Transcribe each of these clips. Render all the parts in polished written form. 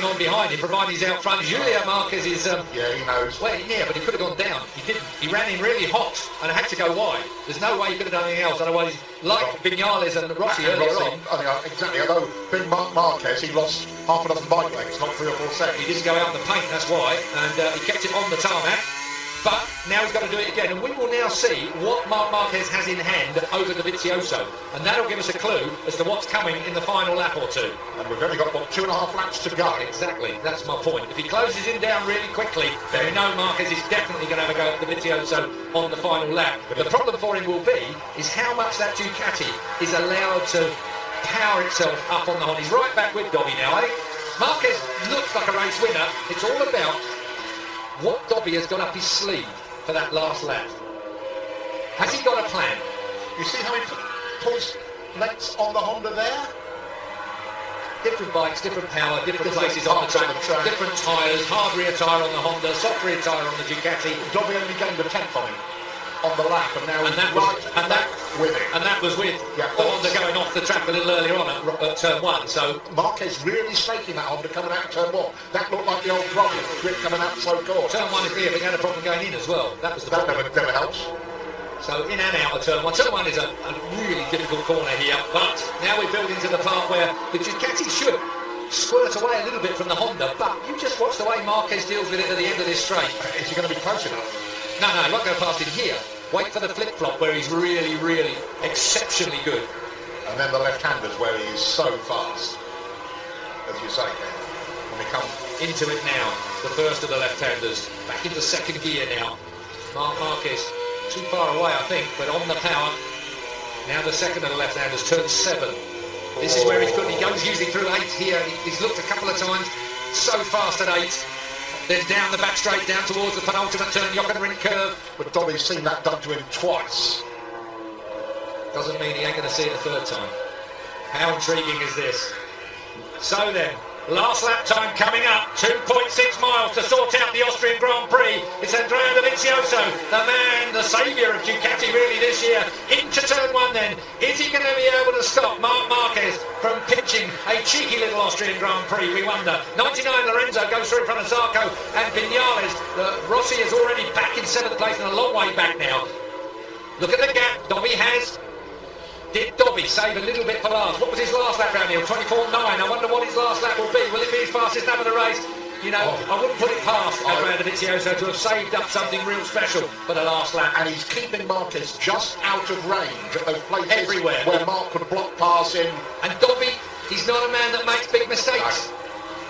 on behind him, providing he's out front. Julio Marques is... yeah, he knows. Well, yeah, but he could have gone down. He didn't. He ran in really hot and had to go wide. There's no way he could have done anything else. Otherwise, like Vinales and Rossi earlier on... Exactly, although being Marques, he lost half a dozen bike legs, not 3 or 4 seconds. He didn't go out in the paint, that's why. And he kept it on the tarmac. But now he's got to do it again, and we will now see what Marques has in hand over Dovizioso, and that'll give us a clue as to what's coming in the final lap or two. And we've only got, what, 2.5 laps to go. Exactly, that's my point. If he closes him down really quickly, then we know Marques is definitely going to have a go at Dovizioso on the final lap. But the problem for him will be is how much that Ducati is allowed to power itself up on the Honda. He's right back with Dovi now, eh? Marques looks like a race winner. It's all about what Dobby has got up his sleeve for that last lap. Has he got a plan? You see how he pulls legs on the Honda there? Different bikes, different power, different places on the track, different tyres, hard rear tyre on the Honda, soft rear tyre on the Ducati. Dobby only gained a 10th on him on the lap, and now that was with the Honda going off the track a little earlier on at turn 1. So Marques really shaking that Honda coming out of turn 1. That looked like the old problem, grip coming out so coarse. Turn 1 is there, but he had a problem going in as well. That was the problem. That never helps. So in and out of turn 1. Turn 1 is a really difficult corner here, but now we're building to the part where the Ducati should squirt away a little bit from the Honda, but you just watch the way Marques deals with it at the end of this straight. Is he going to be close enough? No, I'm not going to pass him here. Wait for the flip-flop where he's really, really exceptionally good. And then the left-handers where he is so fast, as you say, when we come into it now. The first of the left-handers back into second gear now. Marques too far away, I think, but on the power. Now the second of the left-handers, turn 7. This is where he's good. He goes usually through 8 here. He's looked a couple of times. So fast at 8. Then down the back straight, down towards the penultimate turn, Jochen curve. But Dobby's seen that done to him twice. Doesn't mean he ain't going to see it a third time. How intriguing is this? So then, last lap time coming up, 2.6 miles to sort out the Austrian Grand Prix. It's Andrea Dovizioso, the man, the saviour of Ducati really this year. Into turn 1 then. Is he going to be able to stop Marques from pitching a cheeky little Austrian Grand Prix, we wonder. 99 Lorenzo goes through in front of Zarco and Vinales. Rossi is already back in 7th place and a long way back now. Look at the gap Dobby has. Did Dobby save a little bit for last? What was his last lap round here? 24.9. I wonder what his last lap will be. Will it be his fastest lap of the race? You know, I wouldn't put it past Andrea Dovizioso to have saved up something real special for the last lap. And he's keeping Marques just out of range at those places everywhere where Mark could block pass him. And Dobby, he's not a man that makes big mistakes.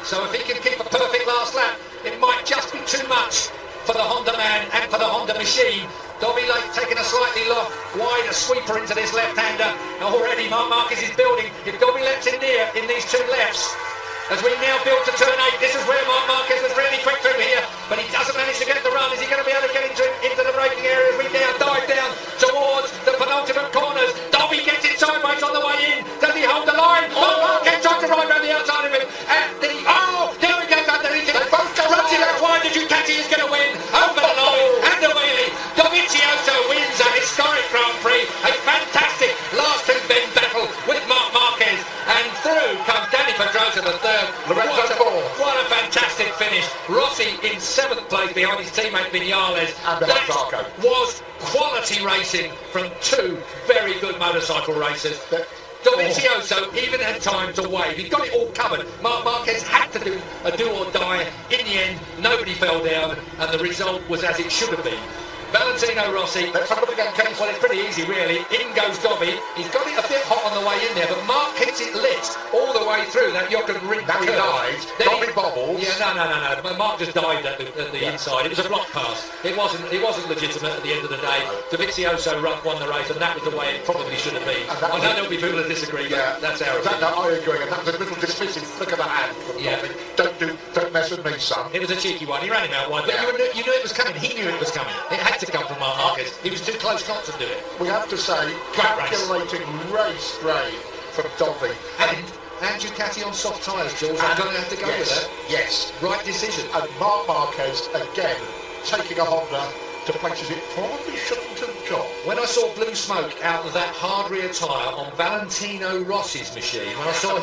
So if he can keep a perfect last lap, it might just be too much for the Honda man and for the Honda machine. Dobby like taking a slightly wider sweeper into this left-hander. Already Marques is building. If Dobby lets in near in these 2 lefts, as we now build to turn 8, this is where Marques was really quick through here, but he doesn't manage to get the run. Is he going to be able to get into the braking area as we now dive down towards the penultimate corners? Dobby gets it sideways on the way in. Does he hold the line? Marques tries to ride around the outside of him. And there he goes underneath him. Runs it out wide. The Ducati is going to win. Over the line and the wheelie. Dovizioso wins a historic Grand Prix. A fantastic last 2 bend battle with Marques. And through comes Danny Pedrosa the third. What a fantastic finish. Rossi in 7th place behind his teammate Vinales. That was quality racing from 2 very good motorcycle racers. Dovizioso even had time to wave. He got it all covered. Marques had to do a do or die. In the end, nobody fell down, and the result was as it should have been. Valentino Rossi, let's have a look again, Kenny. Well, it's pretty easy, really. In goes Dobby. He's got it a bit hot on the way in there, but Mark keeps it lit all the way through that Jochen Rindt. Now he dives. Dobby bobbles. Yeah, no. Mark just dived at the inside. It was a block pass. It wasn't legitimate at the end of the day. Dovizioso won the race, and that was the way it probably should have been. I know there'll be people that disagree, but that's our opinion. I agree, and that was a little dismissive flick of the hand. Yeah. Don't mess with me, son. It was a cheeky one. He ran him out wide, but you knew it was coming. He knew it was coming. It had to come from Marques. He was too close not to do it. We have to say, calculating race grade from Dobby. And Ducati on soft tyres, Jules. I'm going to have to go with that. Yes. Right decision. And Marques, again, taking a Honda to places it probably shouldn't have gone. When I saw blue smoke out of that hard rear tyre on Valentino Rossi's machine, when I saw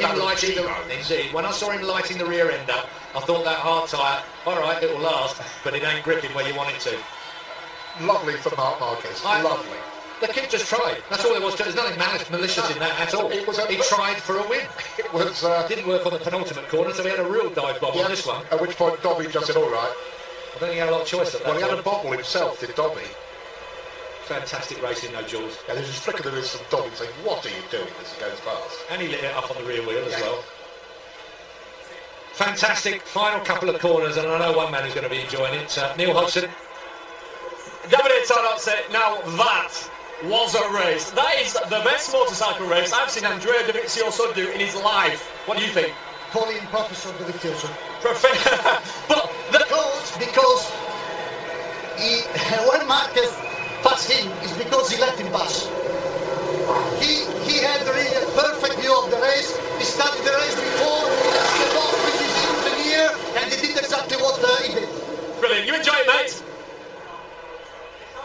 him lighting the rear end up, I thought that hard tyre, all right, it will last, but it ain't gripping where you want it to. Lovely for Marques. Lovely. The kid just tried. That's all there was to it. There's nothing malicious in that at all. He tried for a win. It was didn't work on the penultimate corner, so he had a real dive bomb on this one. At which point Dobby just said, all right. I don't think he had a lot of choice at that. Well, he had a bobble himself, did Dobby. Fantastic racing, though, Jules. Yeah, there's a flicker of this from Dobby saying, what are you doing as he goes past? And he lit it up on the rear wheel as well. Fantastic final couple of corners, and I know one man who's going to be enjoying it. Neil Hodgson. Davide Tarazzi, now that was a race. That is the best motorcycle race I've seen Andrea Dovizioso do in his life. What do you think? Calling Professor Dovizioso. But because he, when Marques passed him, it's because he let him pass. He had really a perfect view of the race. He studied the race before, he stood off with his engineer, and he did exactly what he did. Brilliant. You enjoy it, mate?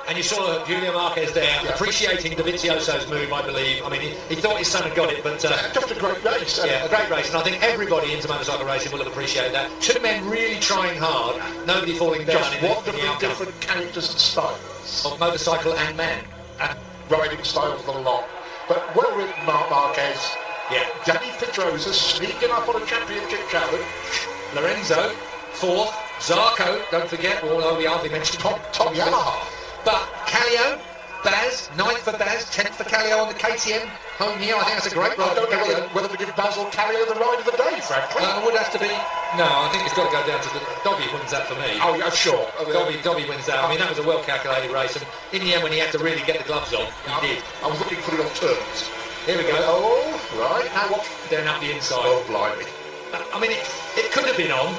And you saw Julio Marques there appreciating Dovizioso's move, I believe. I mean, he thought his son had got it, but... just a great race. Yeah, a great race, and I think everybody into motorcycle racing will have appreciated that. Two men really trying hard, nobody falling down. Just wonderfully different characters and styles. Of motorcycle and man. And riding styles the lot. But well written, Marques. Yeah. Danny Pedrosa sneaking up on a championship challenge. Lorenzo, fourth. Zarco, don't forget, although we hardly mentioned Tom Yamaha. But Callio, Baz, 9th for Baz, 10th for Callio on the KTM home here. I think that's a great ride. I don't know whether to give Baz or Callio the ride of the day, frankly. It would have to be... No, I think it's got to go down to the... Dobby wins that for me. Oh, yeah, sure. Dobby wins that. I mean, that was a well-calculated race, and in the end, when he had to really get the gloves on, he did. I was looking for it on turns. Here we go. Oh, right. Now what? Down up the inside. Oh, blimey. I mean, it could have been on,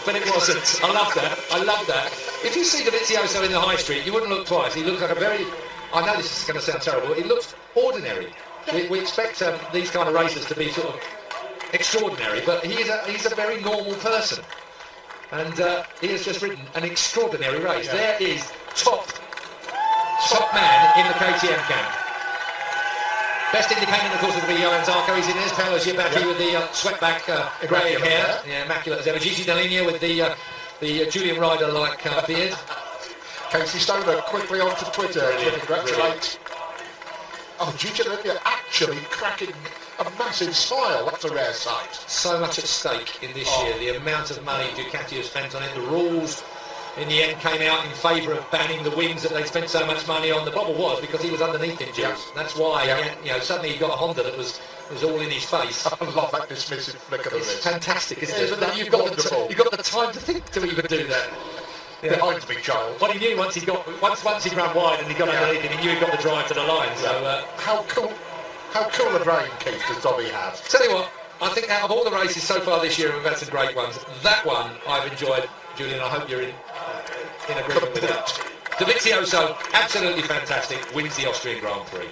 but it wasn't. I love that. I love that. If you see Dovizioso in the high street, you wouldn't look twice. He looks like a very... I know this is going to sound terrible. He looks ordinary. We expect these kind of racers to be sort of extraordinary, but he's a very normal person. And he has just ridden an extraordinary race. Yeah. There is top man in the KTM camp. Best independent, of course, would be Johan Zarco. He's in his Paolo Giabatti with the swept-back grey hair. Yeah, immaculate as ever. Gigi Dall'Igna with the Julian Ryder-like beard. Casey Stoner quickly onto Twitter to congratulate. Oh, Gigi Dall'Igna actually cracking a massive smile. That's a rare sight. So much at stake in this year. The amount of money Ducati has spent on it, the rules in the end came out in favour of banning the wings that they spent so much money on. The bobble was because he was underneath him, Jules. Yeah. That's why, suddenly he got a Honda that was all in his face. I love that dismissive flick of the wrist. It's fantastic, isn't it? You've got the time to think to even do that. Yeah. Behind me, child. Well, he knew once he'd run wide and he got underneath him, he knew he'd got the drive to the line. So how cool a brain, Keith, does Dobby have? Tell you what, I think out of all the races so far this year, we've had some great ones. That one I've enjoyed, Julian. I hope you're in agreement with that. Dovizioso, absolutely fantastic, wins the Austrian Grand Prix.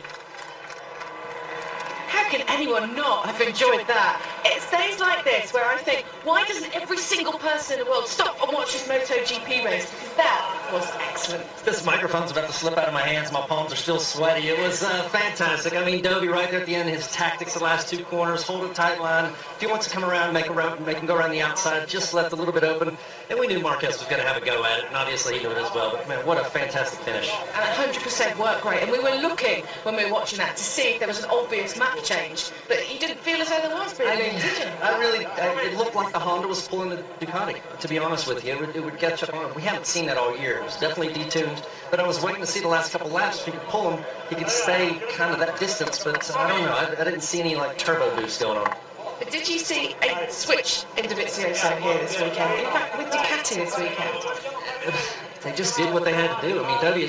How can anyone not have enjoyed that? It's days like this where I think, why doesn't every single person in the world stop and watch this MotoGP race? Because that was excellent. This microphone's about to slip out of my hands. My palms are still sweaty. It was fantastic. I mean, Dobby right there at the end, his tactics, the last two corners, hold a tight line. If he wants to come around, make him go around the outside, just left a little bit open. And we knew Marques was going to have a go at it, and obviously he knew it as well. But man, what a fantastic finish. And 100% work rate. And we were looking, when we were watching that, to see if there was an obvious map change. But you didn't feel as though there was, really, did you? It looked like the Honda was pulling the Ducati, to be honest with you. It would catch up on. We haven't seen that all year. It was definitely detuned. But I was waiting to see the last couple laps. If he could pull him, he could stay kind of that distance. But I don't know. I didn't see any turbo boost going on. But did you see a switch in Dovizioso here this weekend? In fact, with Ducati this weekend. They just did what they had to do. I mean, Dobby,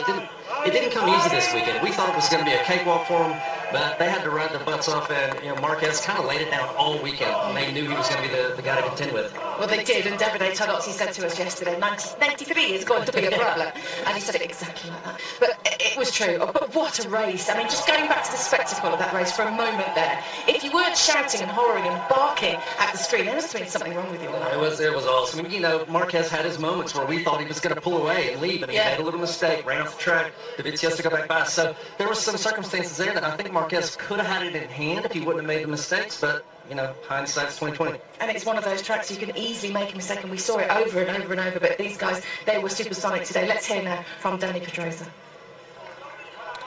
it didn't come easy this weekend. We thought it was going to be a cakewalk for them, but they had to ride their butts off, and Marques kind of laid it down all weekend, and they knew he was going to be the guy to contend with. Well, they did, and Davide Tarazzi said to us yesterday, 93 is going to be a problem, and he said it exactly like that. But it was true. But what a race. I mean, just going back to the spectacle of that race for a moment there, if you weren't shouting and hollering and barking at the screen, there must have been something wrong with you. It was awesome. Marques had his moments where we thought he was going to pull away and leave, and he made a little mistake, ran off the track. Dovizioso got back by. So there were some circumstances there that I think Marques could have had it in hand if he wouldn't have made the mistakes, but you know, hindsight's 20/20. And it's one of those tracks you can easily make a mistake, and we saw it over and over and over. But these guys, they were supersonic today. Let's hear now from Danny Pedrosa.